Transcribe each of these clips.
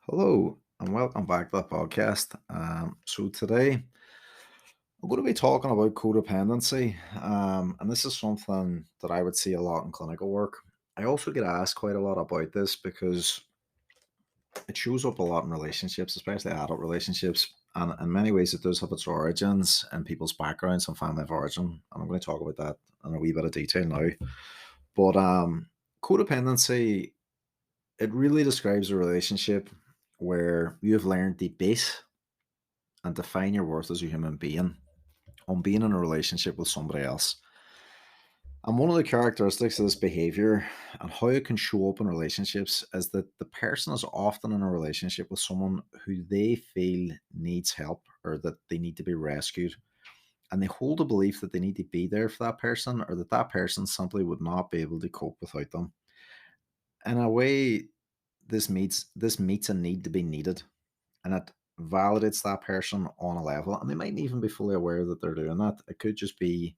Hello and welcome back to the podcast. So today I'm going to be talking about codependency, and this is something that I would see a lot in clinical work. I also get asked quite a lot about this because it shows up a lot in relationships, especially adult relationships, and in many ways it does have its origins and people's backgrounds and family of origin. And I'm going to talk about that in a wee bit of detail now. But codependency, it really describes a relationship where you have learned the base and define your worth as a human being on being in a relationship with somebody else. And one of the characteristics of this behavior and how it can show up in relationships is that the person is often in a relationship with someone who they feel needs help or that they need to be rescued. And they hold a belief that they need to be there for that person or that that person simply would not be able to cope without them. In a way, this meets a need to be needed, and it validates that person on a level, and they mightn't even be fully aware that they're doing that. It could just be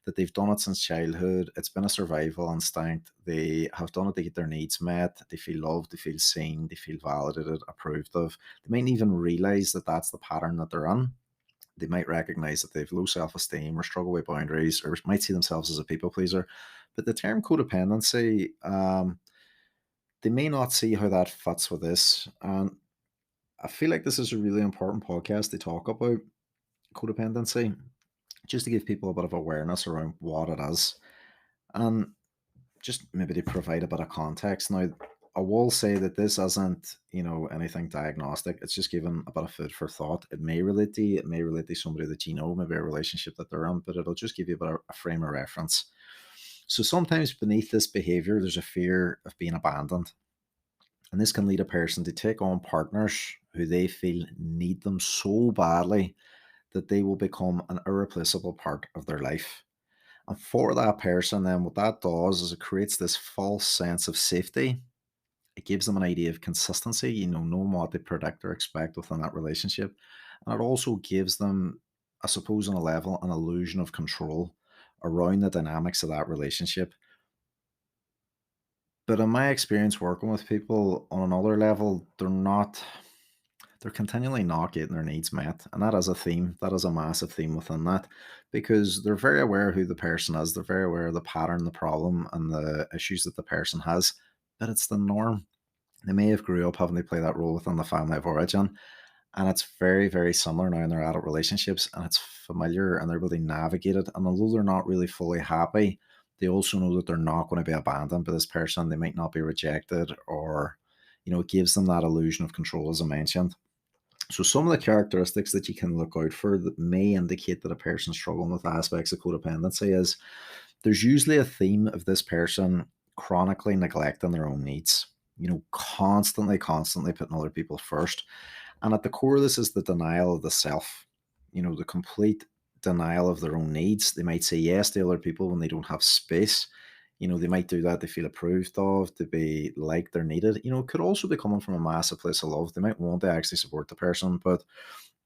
that they've done it since childhood. It's been a survival instinct. They have done it to get their needs met. They feel loved, they feel seen, they feel validated, approved of. They mightn't even realize that that's the pattern that they're in. They might recognize that they've low self-esteem or struggle with boundaries or might see themselves as a people pleaser. But the term codependency, they may not see how that fits with this. And I feel like this is a really important podcast to talk about codependency, just to give people a bit of awareness around what it is, and just maybe to provide a bit of context. Now, I will say that this isn't, anything diagnostic. It's just giving a bit of food for thought. It may relate to you, it may relate to somebody that you know, maybe a relationship that they're in, but it'll just give you a bit of a frame of reference. So sometimes beneath this behavior, there's a fear of being abandoned. And this can lead a person to take on partners who they feel need them so badly that they will become an irreplaceable part of their life. And for that person, then what that does is it creates this false sense of safety. It gives them an idea of consistency, knowing what they predict or expect within that relationship. And it also gives them, I suppose, on a level, an illusion of control around the dynamics of that relationship. But in my experience working with people on another level, they're continually not getting their needs met. And that is a theme. That is a massive theme within that because they're very aware who the person is. They're very aware of the pattern, the problem, and the issues that the person has. But it's the norm. They may have grew up having to play that role within the family of origin. And it's very, very similar now in their adult relationships. And it's familiar and they're able to navigate it. And although they're not really fully happy, they also know that they're not going to be abandoned by this person. They might not be rejected or, it gives them that illusion of control, as I mentioned. So some of the characteristics that you can look out for that may indicate that a person's struggling with aspects of codependency is there's usually a theme of this person chronically neglecting their own needs, constantly putting other people first. And at the core of this is the denial of the self, the complete denial of their own needs. They might say yes to other people when they don't have space. They might do that. They feel approved of, to be like they're needed. It could also be coming from a massive place of love. They might want to actually support the person, but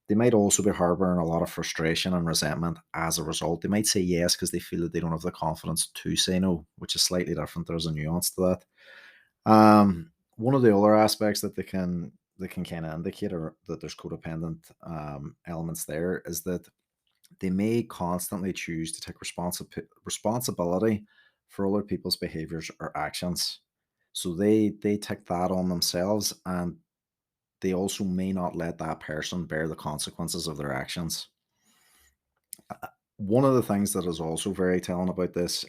they might also be harboring a lot of frustration and resentment as a result. They might say yes because they feel that they don't have the confidence to say no, which is slightly different. There's a nuance to that. One of the other aspects that they can kind of indicate or that there's codependent elements there is that they may constantly choose to take responsibility for other people's behaviors or actions. So they take that on themselves, and they also may not let that person bear the consequences of their actions. One of the things that is also very telling about this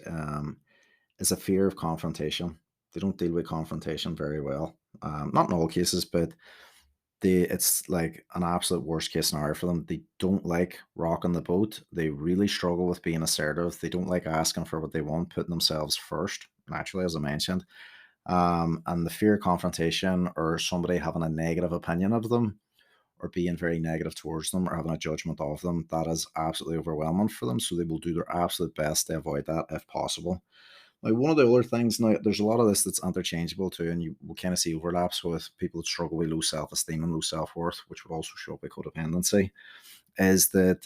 is a fear of confrontation. They don't deal with confrontation very well. Not in all cases, but it's like an absolute worst case scenario for them. They don't like rocking the boat. They really struggle with being assertive. They don't like asking for what they want, putting themselves first, naturally, as I mentioned. And the fear of confrontation or somebody having a negative opinion of them or being very negative towards them or having a judgment of them, that is absolutely overwhelming for them. So they will do their absolute best to avoid that if possible. Now, one of the other things, now, there's a lot of this that's interchangeable too, and you will kind of see overlaps with people that struggle with low self esteem and low self worth, which would also show up with codependency, is that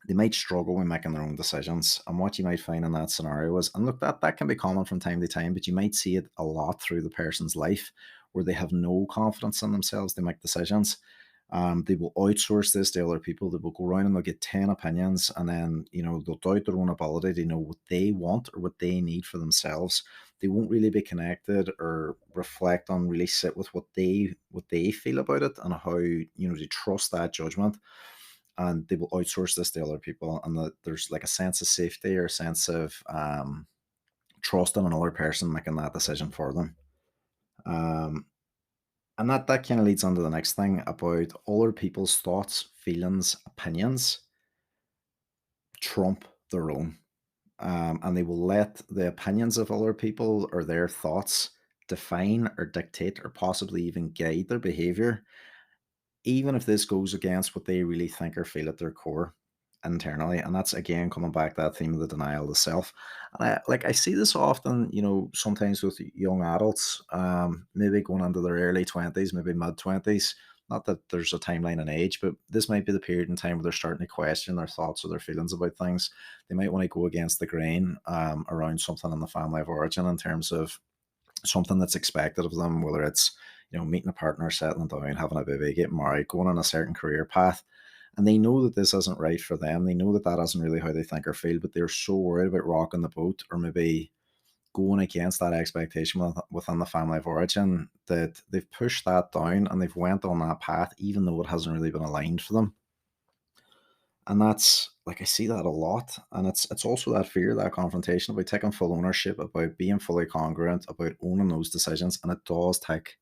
they might struggle with making their own decisions. And what you might find in that scenario is, and look, that can be common from time to time, but you might see it a lot through the person's life where they have no confidence in themselves to make decisions. They will outsource this to other people. They will go around and they'll get 10 opinions, and then, they'll doubt their own ability to know what they want or what they need for themselves. They won't really be connected or reflect on, really sit with what they feel about it, and how, to trust that judgment. And they will outsource this to other people, and there's like a sense of safety or a sense of trust in another person making that decision for them. Um, and that kind of leads on to the next thing about other people's thoughts, feelings, opinions trump their own. And they will let the opinions of other people or their thoughts define or dictate or possibly even guide their behavior, even if this goes against what they really think or feel at their core internally. And that's again coming back to that theme of the denial of the self. And I see this often, sometimes with young adults, maybe going into their early 20s, maybe mid 20s. Not that there's a timeline in age, but this might be the period in time where they're starting to question their thoughts or their feelings about things. They might want to go against the grain around something in the family of origin, in terms of something that's expected of them, whether it's, meeting a partner, settling down, having a baby, getting married, going on a certain career path. And they know that this isn't right for them. They know that that isn't really how they think or feel, but they're so worried about rocking the boat, or maybe going against that expectation within the family of origin, that they've pushed that down and they've went on that path, even though it hasn't really been aligned for them. And that's, like, I see that a lot. And it's also that fear, that confrontation about taking full ownership, about being fully congruent, about owning those decisions. And it does take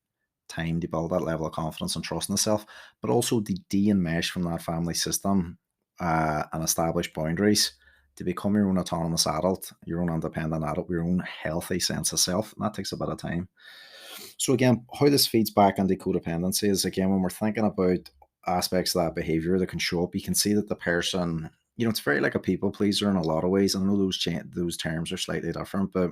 time to build that level of confidence and trust in the self, but also to de-enmesh from that family system, and establish boundaries to become your own autonomous adult, your own independent adult, your own healthy sense of self. And that takes a bit of time. So again, how this feeds back into codependency is, again, when we're thinking about aspects of that behavior that can show up, you can see that the person, it's very like a people pleaser in a lot of ways. I know those terms are slightly different, but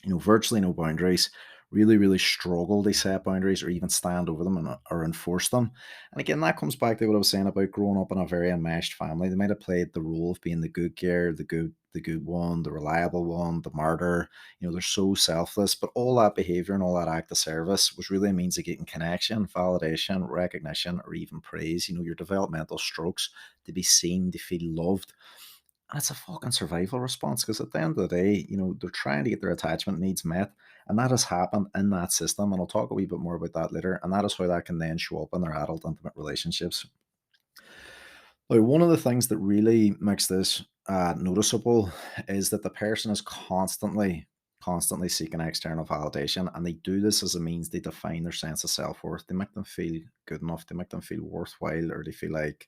virtually no boundaries, really, really struggle to set boundaries or even stand over them or enforce them. And again, that comes back to what I was saying about growing up in a very enmeshed family. They might have played the role of being the good girl, the good one, the reliable one, the martyr. They're so selfless, but all that behavior and all that act of service was really a means of getting connection, validation, recognition, or even praise. Your developmental strokes, to be seen, to feel loved. And it's a fucking survival response, because at the end of the day, they're trying to get their attachment needs met. And that has happened in that system. And I'll talk a wee bit more about that later. And that is how that can then show up in their adult intimate relationships. Now, one of the things that really makes this noticeable is that the person is constantly seeking external validation, and they do this as a means they define their sense of self worth. They make them feel good enough, they make them feel worthwhile, or they feel like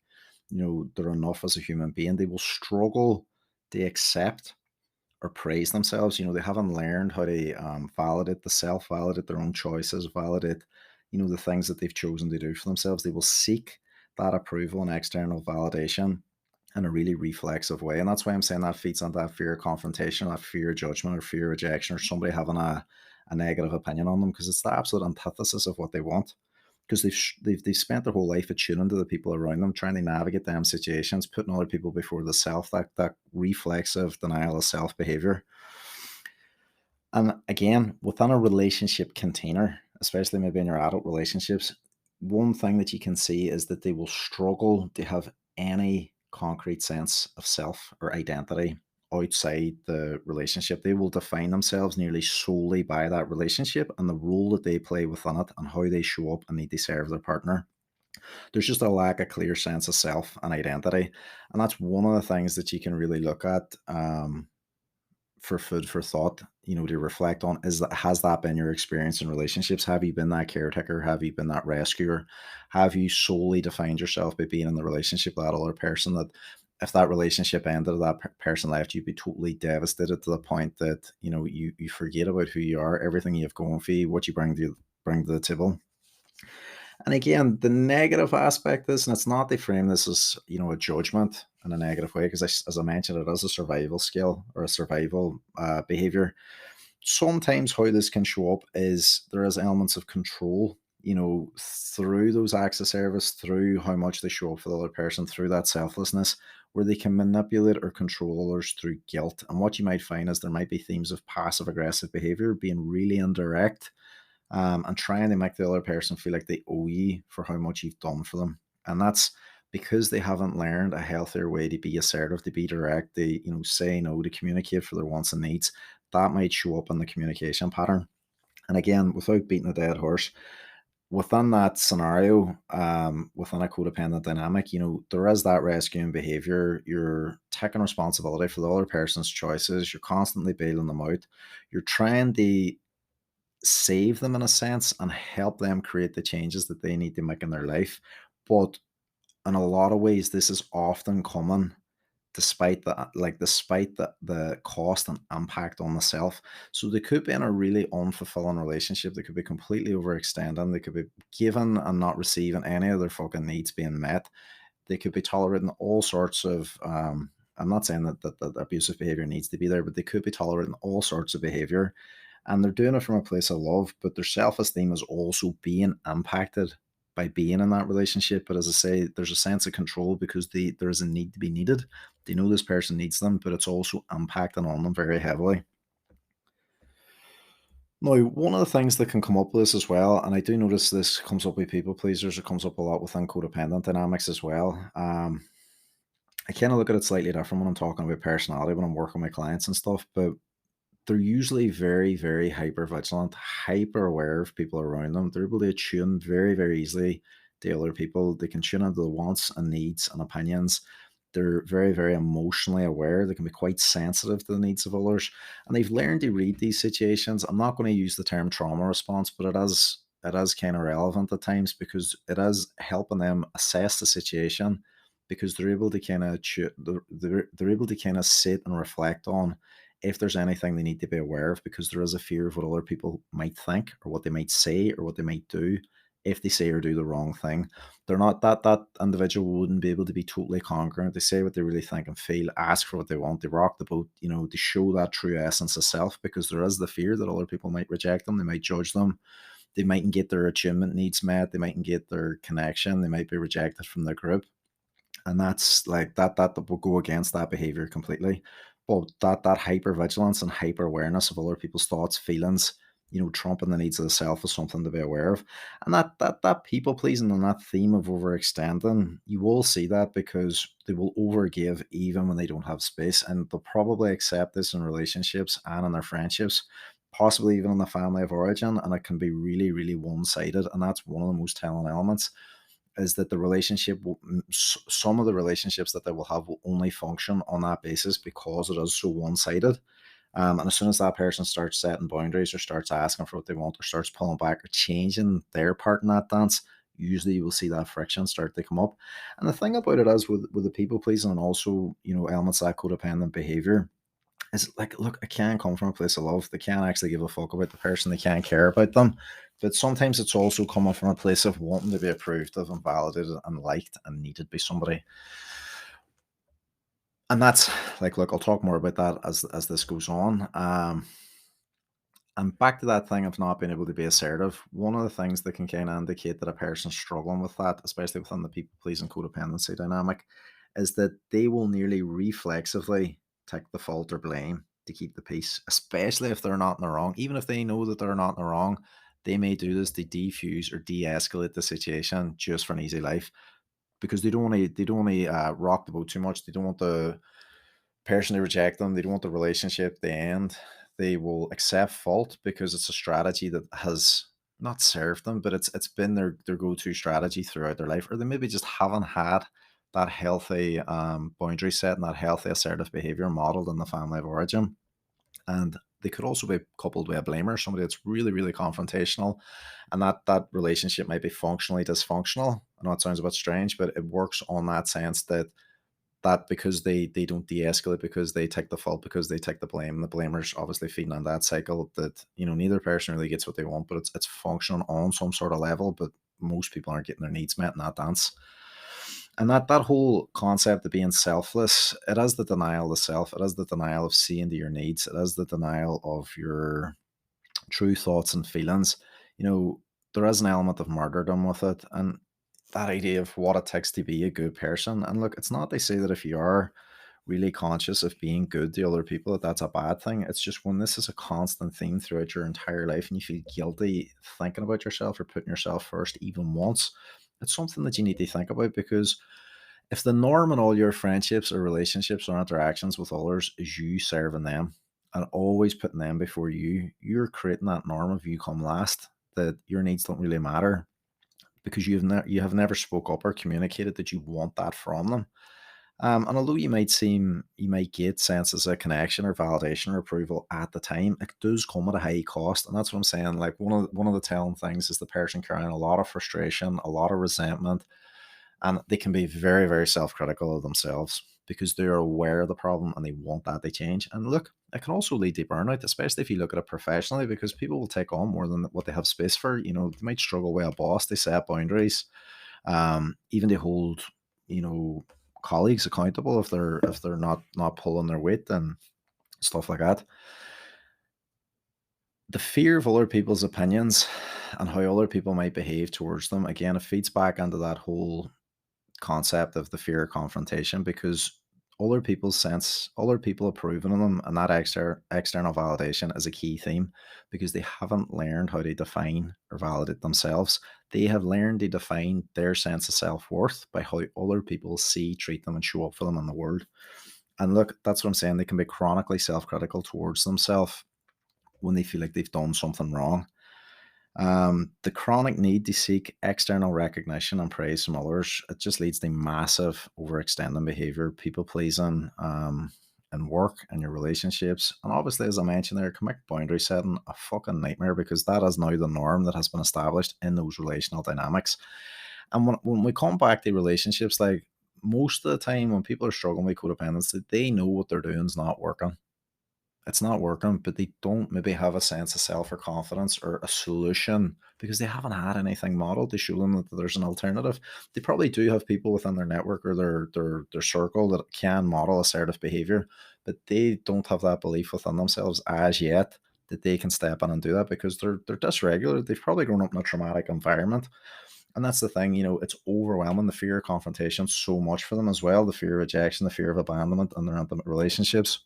they're enough as a human being. They will struggle to accept or praise themselves. They haven't learned how to validate the self, validate their own choices, validate the things that they've chosen to do for themselves. They will seek that approval and external validation in a really reflexive way. And that's why I'm saying that feeds on that fear of confrontation, that fear of judgment, or fear of rejection, or somebody having a negative opinion on them, because it's the absolute antithesis of what they want. Because they've spent their whole life attuning to the people around them, trying to navigate them situations, putting other people before the self, that reflexive denial of self behavior. And again, within a relationship container, especially maybe in your adult relationships, one thing that you can see is that they will struggle to have any concrete sense of self or identity outside the relationship. They will define themselves nearly solely by that relationship and the role that they play within it, and how they show up and need to serve their partner. There's just a lack of clear sense of self and identity. And that's one of the things that you can really look at, for food for thought, to reflect on. Is that, has that been your experience in relationships? Have you been that caretaker? Have you been that rescuer? Have you solely defined yourself by being in the relationship with that other person, that if that relationship ended, or that person left, you'd be totally devastated to the point that you forget about who you are, everything you have going for you, what you bring to the table. And again, the negative aspect is, and it's not, they frame this as a judgment in a negative way, because as I mentioned, it is a survival skill or a survival behavior. Sometimes how this can show up is there is elements of control, through those acts of service, through how much they show up for the other person, through that selflessness, where they can manipulate or control others through guilt. And what you might find is there might be themes of passive aggressive behavior, being really indirect, and trying to make the other person feel like they owe you for how much you've done for them. And that's because they haven't learned a healthier way to be assertive, to be direct, to say no, to communicate for their wants and needs. That might show up in the communication pattern. And again, without beating a dead horse, within that scenario, within a codependent dynamic, there is that rescuing behavior. You're taking responsibility for the other person's choices. You're constantly bailing them out. You're trying to save them in a sense and help them create the changes that they need to make in their life. But in a lot of ways, this is often common despite the cost and impact on the self. So they could be in a really unfulfilling relationship. They could be completely overextending. They could be given and not receiving any of their fucking needs being met. They could be tolerating all sorts of I'm not saying that abusive behavior needs to be there, but they could be tolerating all sorts of behavior, and they're doing it from a place of love, but their self-esteem is also being impacted by being in that relationship. But as I say, there's a sense of control because there is a need to be needed. They know this person needs them, but it's also impacting on them very heavily. Now, one of the things that can come up with this as well, and I do notice this comes up with people pleasers, it comes up a lot within codependent dynamics as well. I kind of look at it slightly different when I'm talking about personality, when I'm working with clients and stuff, but they're usually very, very hyper vigilant, hyper aware of people around them. They're able to tune very, very easily to other people. They can tune into the wants and needs and opinions. They're very, very emotionally aware. They can be quite sensitive to the needs of others. And they've learned to read these situations. I'm not going to use the term trauma response, but it is kind of relevant at times because it is helping them assess the situation because they're able to kind of they're able to kind of sit and reflect on if there's anything they need to be aware of, because there is a fear of what other people might think or what they might say or what they might do if they say or do the wrong thing. They're not that individual wouldn't be able to be totally congruent. They say what they really think and feel, ask for what they want, they rock the boat, to show that true essence of self, because there is the fear that other people might reject them, they might judge them, they mightn't get their attunement needs met, they mightn't get their connection, they might be rejected from their group, and that's like that will go against that behavior completely. But that hyper vigilance and hyper awareness of other people's thoughts, feelings, trumping the needs of the self is something to be aware of. And that people pleasing and that theme of overextending, you will see that because they will overgive even when they don't have space, and they'll probably accept this in relationships and in their friendships, possibly even in the family of origin, and it can be really, really one-sided. And that's one of the most telling elements, is that the relationship will, some of the relationships that they will have will only function on that basis because it is so one-sided. And as soon as that person starts setting boundaries or starts asking for what they want or starts pulling back or changing their part in that dance, usually you will see that friction start to come up. And the thing about it is with the people pleasing and also, elements of that codependent behavior, is like, look, I can come from a place of love. They can't actually give a fuck about the person. They can't care about them. But sometimes it's also coming from a place of wanting to be approved of and validated and liked and needed by somebody. And that's like, look, I'll talk more about that as this goes on. And back to that thing of not being able to be assertive, one of the things that can kind of indicate that a person's struggling with that, especially within the people pleasing codependency dynamic, is that they will nearly reflexively take the fault or blame to keep the peace, especially if they're not in the wrong. Even if they know that they're not in the wrong, they may do this to defuse or de-escalate the situation just for an easy life, because they don't want to rock the boat too much. They don't want the personally reject them. They don't want the relationship to end. They will accept fault because it's a strategy that has not served them, but it's been their go-to strategy throughout their life, or they maybe just haven't had that healthy boundary set and that healthy assertive behavior modeled in the family of origin. And they could also be coupled with a blamer, somebody that's really, really confrontational, and that relationship might be functionally dysfunctional. I know it sounds a bit strange, but it works on that sense that because they don't de-escalate, because they take the fault, because they take the blame, and the blamer's obviously feeding on that cycle, that neither person really gets what they want, but it's functioning on some sort of level, but most people aren't getting their needs met in that dance. And that whole concept of being selfless, it is the denial of self, it is the denial of seeing to your needs, it is the denial of your true thoughts and feelings. you know there is an element of martyrdom with it, and that idea of what it takes to be a good person. And look, it's not, they say that if you are really conscious of being good to other people, that's a bad thing. It's just when this is a constant theme throughout your entire life and you feel guilty thinking about yourself or putting yourself first even once, it's something that you need to think about, because if the norm in all your friendships or relationships or interactions with others is you serving them and always putting them before you, you're creating that norm of you come last, that your needs don't really matter, because you have never spoke up or communicated that you want that from them. And although you might get senses of connection or validation or approval at the time, it does come at a high cost. And that's what I'm saying. Like one of the telling things is the person carrying a lot of frustration, a lot of resentment, and they can be very, very self-critical of themselves because they're aware of the problem and they want that to change. And look, it can also lead to burnout, especially if you look at it professionally, because people will take on more than what they have space for. They might struggle with a boss, they set boundaries, even they hold, you know, colleagues accountable if they're not pulling their weight and stuff like that. The fear of other people's opinions and how other people might behave towards them, again, it feeds back into that whole concept of the fear of confrontation, because other people approving of them and that external validation is a key theme, because they haven't learned how to define or validate themselves. They have learned to define their sense of self-worth by how other people see, treat them, and show up for them in the world. And look, that's what I'm saying. They can be chronically self-critical towards themselves when they feel like they've done something wrong. The chronic need to seek external recognition and praise from others, it just leads to massive overextending behavior, people pleasing, in work and your relationships. And obviously, as I mentioned there, can make boundary setting a fucking nightmare, because that is now the norm that has been established in those relational dynamics. And when we come back to relationships, like most of the time when people are struggling with codependency, they know what they're doing is not working, it's not working, but they don't maybe have a sense of self or confidence or a solution, because they haven't had anything modeled to show them that there's an alternative. They probably do have people within their network or their circle that can model assertive behavior, but they don't have that belief within themselves as yet that they can step in and do that, because they're dysregulated. They've probably grown up in a traumatic environment. And that's the thing, it's overwhelming, the fear of confrontation so much for them as well, the fear of rejection, the fear of abandonment in their intimate relationships.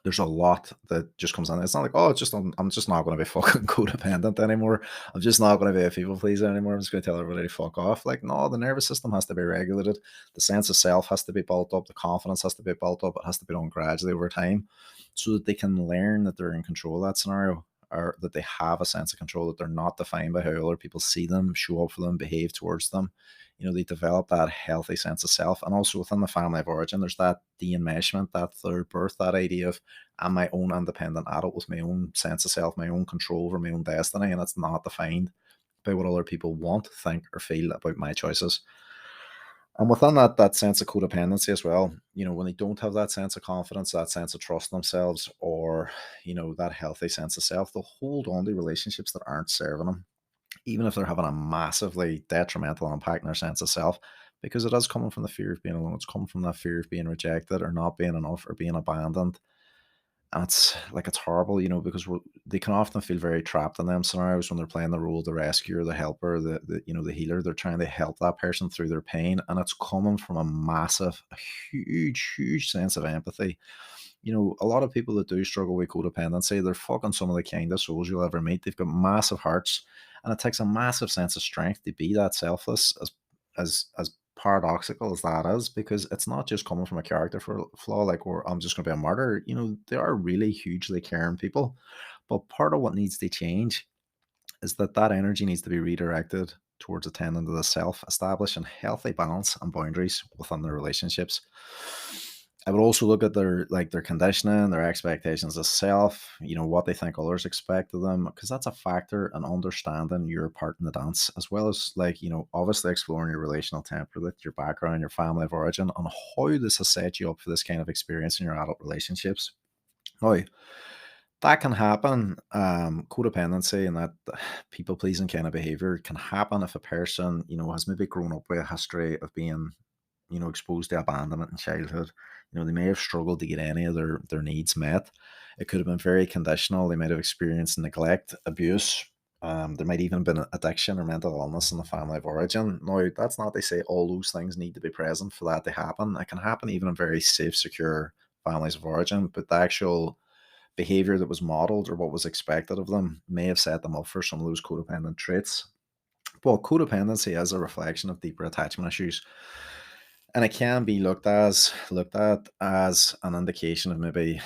There's a lot that just comes on. It's not like, oh, it's just I'm just not going to be fucking codependent anymore. I'm just not going to be a people pleaser anymore. I'm just going to tell everybody to fuck off. Like, no, the nervous system has to be regulated. The sense of self has to be built up. The confidence has to be built up. It has to be done gradually over time, so that they can learn that they're in control of that scenario, or that they have a sense of control, that they're not defined by how other people see them, show up for them, behave towards them. They develop that healthy sense of self. And also within the family of origin, there's that de-enmeshment, that third birth, that idea of I'm my own independent adult with my own sense of self, my own control over my own destiny, and it's not defined by what other people want, think, or feel about my choices. And within that sense of codependency as well, when they don't have that sense of confidence, that sense of trust in themselves, or that healthy sense of self, they'll hold on to relationships that aren't serving them, even if they're having a massively detrimental impact on their sense of self, because it is coming from the fear of being alone. It's coming from that fear of being rejected or not being enough or being abandoned. And it's like, it's horrible, because they can often feel very trapped in them scenarios when they're playing the role of the rescuer, the helper, the healer. They're trying to help that person through their pain, and it's coming from a huge, huge sense of empathy. A lot of people that do struggle with codependency, they're fucking some of the kindest souls you'll ever meet. They've got massive hearts, and it takes a massive sense of strength to be that selfless, as paradoxical as that is, because it's not just coming from a character flaw, like, or I'm just going to be a martyr. They are really hugely caring people, but part of what needs to change is that energy needs to be redirected towards attending to the self, establishing healthy balance and boundaries within their relationships. I would also look at their conditioning, their expectations of self, what they think others expect of them, because that's a factor in understanding your part in the dance, as well as, like, obviously exploring your relational template, your background, your family of origin, and how this has set you up for this kind of experience in your adult relationships. Now, that can happen. Codependency and that people pleasing kind of behavior can happen if a person, has maybe grown up with a history of being, exposed to abandonment in childhood. They may have struggled to get any of their needs met. It could have been very conditional. They might have experienced neglect, abuse, There might even have been addiction or mental illness in the family of origin. Now, that's not to say all those things need to be present for that to happen. It can happen even in very safe, secure families of origin, but the actual behavior that was modeled or what was expected of them may have set them up for some of those codependent traits. Well, codependency is a reflection of deeper attachment issues, and it can be looked at as an indication of maybe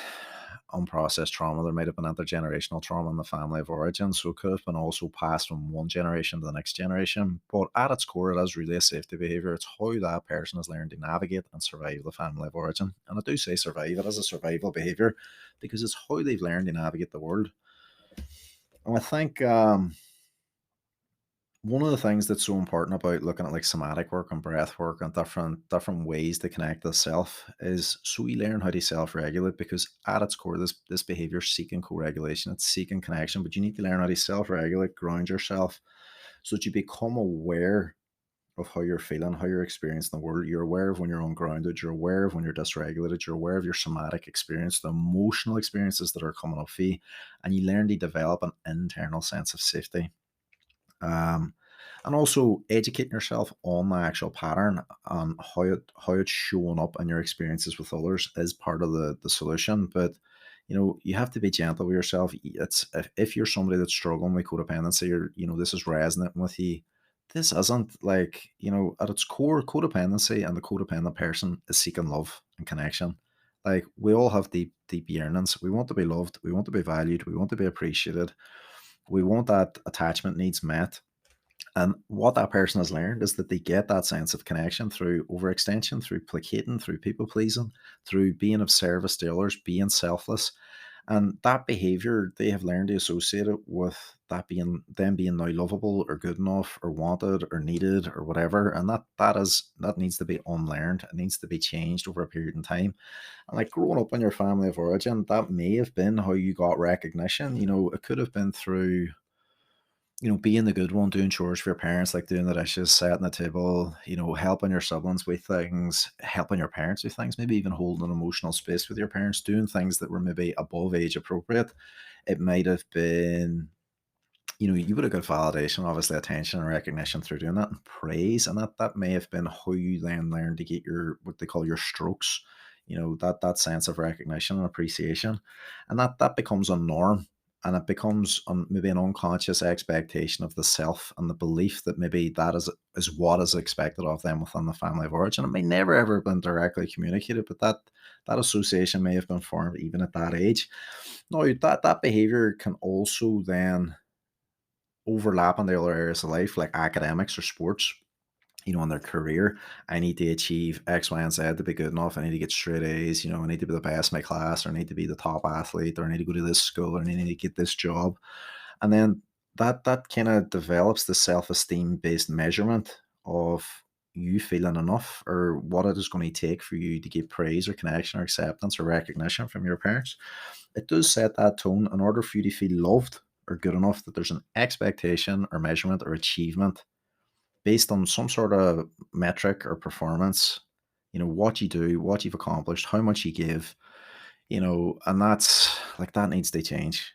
unprocessed trauma. There might have been intergenerational trauma in the family of origin, so it could have been also passed from one generation to the next generation. But at its core, it is really a safety behavior. It's how that person has learned to navigate and survive the family of origin. And I do say survive; it is a survival behavior because it's how they've learned to navigate the world. And I think one of the things that's so important about looking at like somatic work and breath work and different ways to connect the self is so we learn how to self-regulate, because at its core this behavior is seeking co-regulation, it's seeking connection, but you need to learn how to self-regulate, ground yourself so that you become aware of how you're feeling, how you're experiencing the world. You're aware of when you're ungrounded, you're aware of when you're dysregulated, you're aware of your somatic experience, the emotional experiences that are coming up for you, and you learn to develop an internal sense of safety. um, and also educating yourself on the actual pattern and how it's showing up in your experiences with others is part of the solution. But you have to be gentle with yourself. It's if you're somebody that's struggling with codependency, or this is resonating with you, this isn't like, at its core, codependency and the codependent person is seeking love and connection. Like, we all have deep yearnings. We want to be loved, we want to be valued, we want to be appreciated, we want that attachment needs met. And what that person has learned is that they get that sense of connection through overextension, through placating, through people pleasing, through being of service to others, being selfless. And that behavior, they have learned to associate it with that being them being now lovable or good enough or wanted or needed or whatever. And that needs to be unlearned. It needs to be changed over a period in time. And like growing up in your family of origin, that may have been how you got recognition. It could have been through being the good one, doing chores for your parents, like doing the dishes, setting the table, helping your siblings with things, helping your parents with things, maybe even holding an emotional space with your parents, doing things that were maybe above age appropriate. It might have been, you would have got validation, obviously attention and recognition through doing that, and praise. And that may have been how you then learn to get your what they call your strokes, that sense of recognition and appreciation. And that becomes a norm, and it becomes maybe an unconscious expectation of the self and the belief that maybe that is what is expected of them within the family of origin. It may never ever have been directly communicated, but that association may have been formed even at that age. Now, that behavior can also then overlap in the other areas of life, like academics or sports. In their career, I need to achieve X, Y, and Z to be good enough. I need to get straight A's. I need to be the best in my class, or I need to be the top athlete, or I need to go to this school, or I need to get this job. And then that kind of develops the self-esteem based measurement of you feeling enough, or what it is going to take for you to get praise or connection or acceptance or recognition from your parents. It does set that tone in order for you to feel loved or good enough, that there's an expectation or measurement or achievement based on some sort of metric or performance, what you do, what you've accomplished, how much you give, and that's like that needs to change.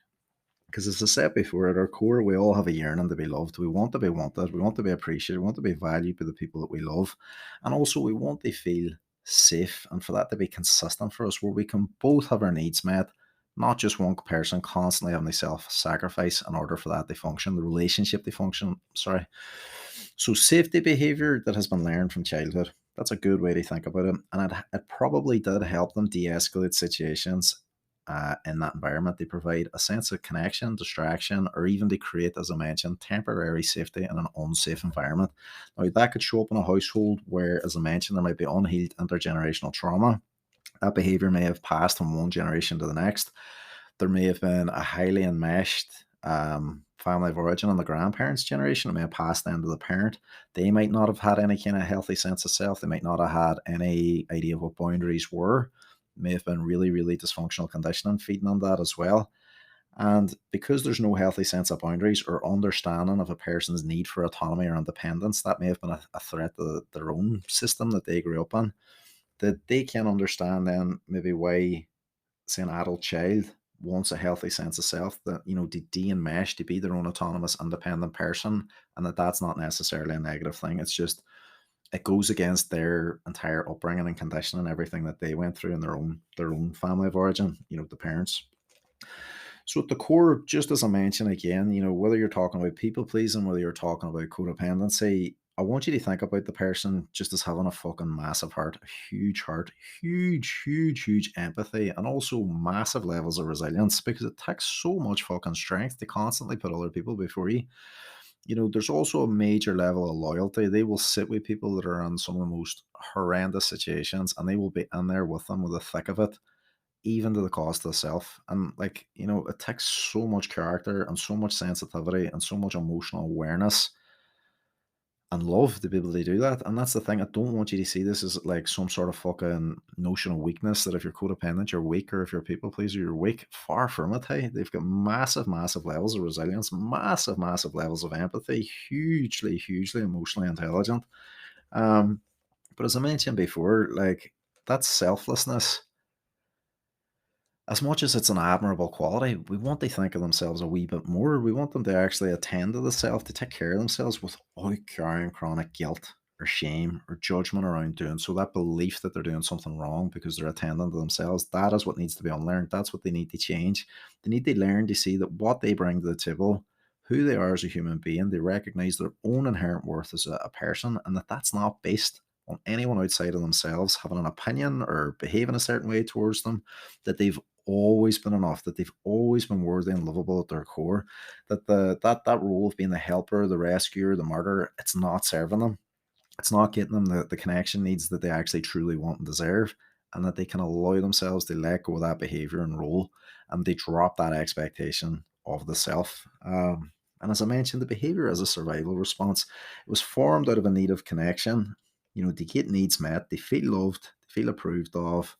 Because as I said before, at our core, we all have a yearning to be loved. We want to be wanted. We want to be appreciated. We want to be valued by the people that we love. And also, we want to feel safe, and for that to be consistent for us, where we can both have our needs met, not just one person constantly having to self sacrifice in order for that to function, the relationship to function. Sorry. So, safety behavior that has been learned from childhood. That's a good way to think about it. And it probably did help them de escalate situations in that environment. They provide a sense of connection, distraction, or even to create, as I mentioned, temporary safety in an unsafe environment. Now, that could show up in a household where, as I mentioned, there might be unhealed intergenerational trauma. That behavior may have passed from one generation to the next. There may have been a highly enmeshed family of origin on the grandparents' generation. It may have passed down to the parent. They might not have had any kind of healthy sense of self. They might not have had any idea of what boundaries were. May have been really, really dysfunctional conditioning feeding on that as well. And because there's no healthy sense of boundaries or understanding of a person's need for autonomy or independence, that may have been a threat to their own system that they grew up in. That they can understand then maybe why, say, an adult child wants a healthy sense of self, that, to de-enmesh, to be their own autonomous, independent person, and that's not necessarily a negative thing. It's just it goes against their entire upbringing and conditioning, everything that they went through in their own family of origin, the parents. So at the core, just as I mentioned again, whether you're talking about people pleasing, whether you're talking about codependency, I want you to think about the person just as having a fucking massive heart, huge, huge, huge empathy, and also massive levels of resilience, because it takes so much fucking strength to constantly put other people before you. There's also a major level of loyalty. They will sit with people that are in some of the most horrendous situations, and they will be in there with them with the thick of it, even to the cost of self. And like, it takes so much character and so much sensitivity and so much emotional awareness and love to be able to do that. And that's the thing. I don't want you to see this as like some sort of fucking notion of weakness, that if you're codependent, you're weak, or if you're a people pleaser, you're weak. Far from it. Hey, they've got massive, massive levels of resilience, massive, massive levels of empathy, hugely, hugely emotionally intelligent. Um, but as I mentioned before, like, that's selflessness. As much as it's an admirable quality, we want to think of themselves a wee bit more. We want them to actually attend to the self, to take care of themselves without carrying chronic guilt or shame or judgment around doing so. That belief that they're doing something wrong because they're attending to themselves, that is what needs to be unlearned. That's what they need to change. They need to learn to see that what they bring to the table, who they are as a human being, they recognize their own inherent worth as a person, and that's not based on anyone outside of themselves having an opinion or behaving a certain way towards them, that they've always been enough, that they've always been worthy and lovable at their core, that that role of being the helper, the rescuer, the martyr, it's not serving them. It's not getting them the connection needs that they actually truly want and deserve, and that they can allow themselves to let go of that behavior and role, and they drop that expectation of the self. And as I mentioned, the behavior as a survival response, it was formed out of a need of connection. To get needs met, they feel loved, they feel approved of,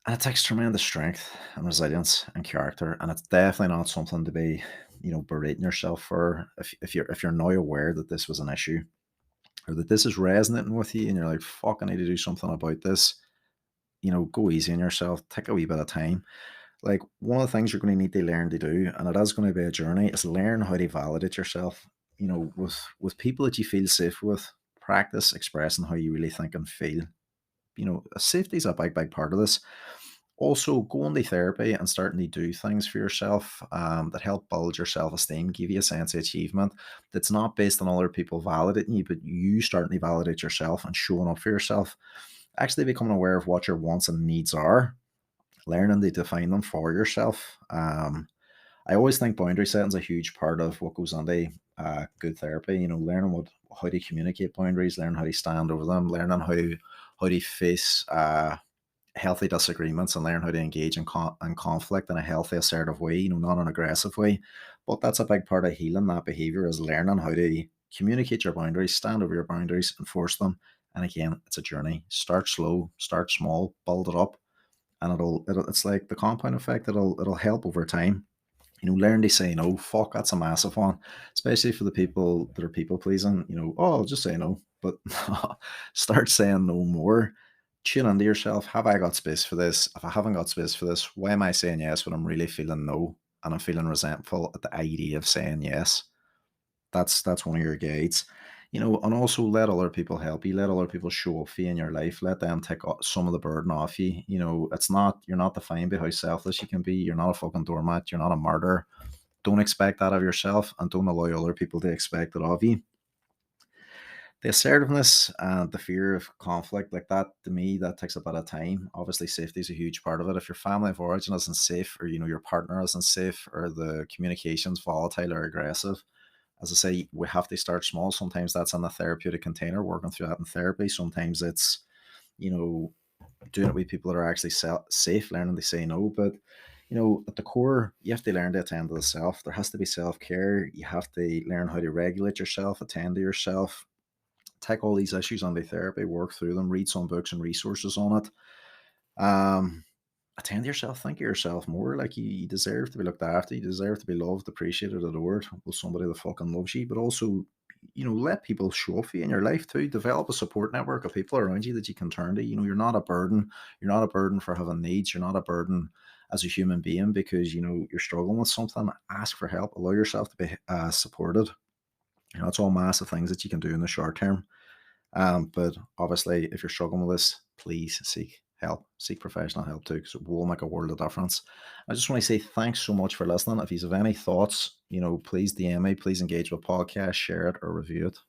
and it takes tremendous strength and resilience and character, and it's definitely not something to be, berating yourself for. If you're now aware that this was an issue, or that this is resonating with you, and you're like, "Fuck, I need to do something about this." Go easy on yourself. Take a wee bit of time. Like, one of the things you're going to need to learn to do, and it is going to be a journey, is learn how to validate yourself. With people that you feel safe with. Practice expressing how you really think and feel. Safety is a big, big part of this. Also, going to therapy and starting to do things for yourself, that help build your self esteem, give you a sense of achievement that's not based on other people validating you, but you starting to validate yourself and showing up for yourself. Actually, becoming aware of what your wants and needs are, learning to define them for yourself. I always think boundary setting is a huge part of what goes into good therapy. Learning how to communicate boundaries, learning how to stand over them, learning how to face healthy disagreements, and learn how to engage in conflict in a healthy, assertive way, not an aggressive way. But that's a big part of healing that behavior, is learning how to communicate your boundaries, stand over your boundaries, enforce them. And again, it's a journey. Start slow, start small, build it up, and it's like the compound effect. It'll help over time. Learn to say no. Fuck, that's a massive one, especially for the people that are people pleasing. Oh, I'll just say no, but start saying no more. Tune into yourself. Have I got space for this? If I haven't got space for this, why am I saying yes when I'm really feeling no, and I'm feeling resentful at the idea of saying yes? That's one of your guides. And also let other people help you. Let other people show up for you in your life. Let them take some of the burden off you. You're not defined by how selfless you can be. You're not a fucking doormat. You're not a martyr. Don't expect that of yourself, and don't allow other people to expect it of you. The assertiveness and the fear of conflict, like that, to me, that takes a bit of time. Obviously, safety is a huge part of it. If your family of origin isn't safe, or your partner isn't safe, or the communication's volatile or aggressive, as I say, we have to start small. Sometimes that's in a therapeutic container, working through that in therapy. Sometimes it's, you know, doing it with people that are actually safe, learning to say no. But, at the core, you have to learn to attend to the self. There has to be self care. You have to learn how to regulate yourself, attend to yourself, take all these issues on the therapy, work through them, read some books and resources on it. Um, Attend to yourself, think of yourself more. Like, you deserve to be looked after, you deserve to be loved, appreciated, adored with somebody that fucking loves you. But also, let people show up for you in your life too. Develop a support network of people around you that you can turn to. You're not a burden. You're not a burden for having needs. You're not a burden as a human being because you're struggling with something. Ask for help. Allow yourself to be supported. It's all massive things that you can do in the short term. But obviously, if you're struggling with this, please seek help, seek professional help too, because it will make a world of difference. I just want to say thanks so much for listening. If you have any thoughts, please DM me, please engage with podcast, share it, or review it.